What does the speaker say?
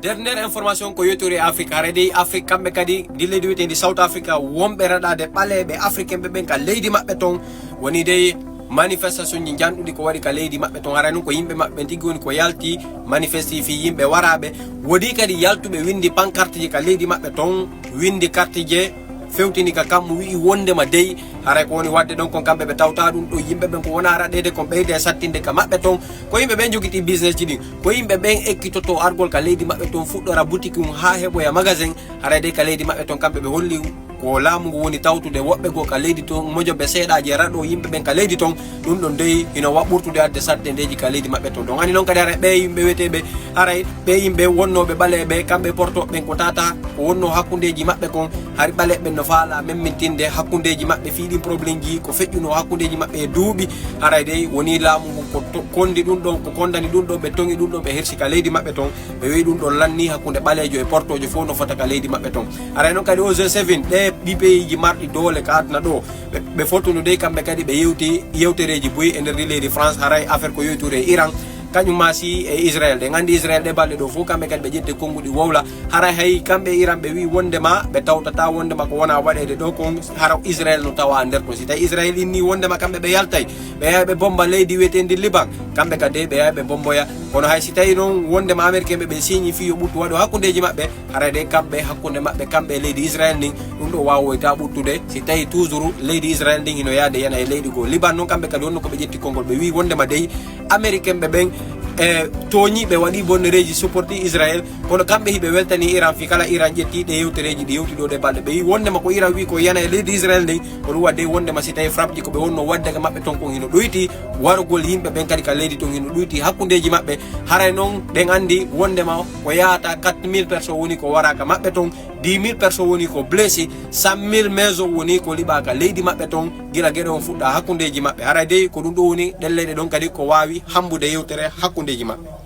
Dernière information ko yotori Africa redi Africa kambe kadi di leydi witende South Africa wombe radade baleɓe africain ɓe ɓen ka leydi mabɓe ton woni dey manifestation ji janɗuɗi ko waɗi ka leydi mabɓe ton ara non ko yimɓe mabɓe tigui woni ko yalti manifesti fi yimɓe waraɓe wodi kadi yaltuɓe windi pancarte ji ka leydi mabɓe ton windi carte je fewtini ka kammo wi wondema dey haray ko woni wadde ɗon kon kamɓe ɓe tawta ɗum ɗo yimɓe ɓen ko wona raɗede kon ɓeyde sattinde ka mabɓe ton ko yimɓe ɓen joguiti business ji ɗin ko yimɓe ɓen ekkitoto argol ka leydi mabɓe ton fuɗɗora boutique um ha heɓoya magasin haray de ka leydi mabɓe ton kamɓe ɓe holli ko laamu ngu woni tawtude woɓɓe go ka leydi ton mojoɓe seeɗaji e raɗo yimɓe ɓen ka leydi ton ɗum ɗon dey hino waɓɓurtude adde satte ndeji ka leydi mabɓe ton ɗon hani noon kadi haray ɓe yimɓe weteɓe haray ɓe yimɓe wonnoɓe ɓaleɓe kamɓe portoɓe ɓen ko tata ko wonno hakkudeji mabɓe kon hari ɓaleɓe no faala memmintinde hakkudeji mabɓe fiiɗin probléme ji ko feƴƴuno hakkudeji mabɓe e duuɓi haray dey woni laamu ngu ko kondi ɗum ɗon ko kondani ɗum ɗon ɓe tongi ɗum ɗon ɓe hersi ka leydi mabɓe ton ɓe wi ɗum ɗon lanni hakkude ɓalejo e portojo fof no fota ka leydi mabɓe ton haray noon kadi au G7 ɗe ɗi pays ji marɗi doole ka aduna ɗo ɓe fottuno dey kamɓe kadi ɓe yewti yewtereji boyi e nder leydi France haray affaire ko yoyture Iran kañum masi e Israel de gandi Israel de balɗe ɗo fof kamɓe kadi ɓe ƴetti konguɗi wowla haray hay kamɓe Iran ɓe wi wondema ɓe tawtata wondema ko wona waɗede ɗo kon hara Israel no tawa nder to si tawi Israel inni wondema kamɓe ɓe yaltay ɓe yaha ɓe bomba leydi wiyetendi Liban kamɓe kadi ɓe yaha ɓe bomboya kono hay si tawi noon wondema américain ɓe signi fi yo ɓuttu waɗo hakkudeji mabɓe haray de kamɓe hakkude mabɓe kamɓe leydi Israel ndin ɗum ɗo wawoyta ɓuttude si tawi toujours leydi Israel ndin hino yaade yana e leydi goo Liban noon kamɓe kadi wonno koɓe ƴetti konngol ɓe wi wondema dey américain ɓe ɓen e toñi ɓe waɗi bonnereji supporti Israel kono kamɓe hiɓe weltani Iran fi kala Iran ƴetti ɗe yewtereji ɗi yewti ɗo ɗe balɗe ɓe wi wondema ko Iran wi ko yana e leydi Israel ndin ko ɗum wadde wondema si tawi frappe ji ko ɓe wonno wadde ka mabɓe ton kon hino ɗoyti wargol yimɓe ɓen kadi ka leydi ton hino ɗoyti hakkudeji mabɓe haray noon ɓen andi wondema ko yahata 4000 personnes woni ko wara ka mabɓe ton 10 000 personnes woni ko blessé 100 000 maison woni ko liɓa ka leydi mabɓe ton gila gueɗe on fuɗɗa hakkudeji mabɓe haray dey ko ɗum ɗo woni ɗelleɗe ɗon kadi ko wawi hambude yewtere hakkudeji mabɓe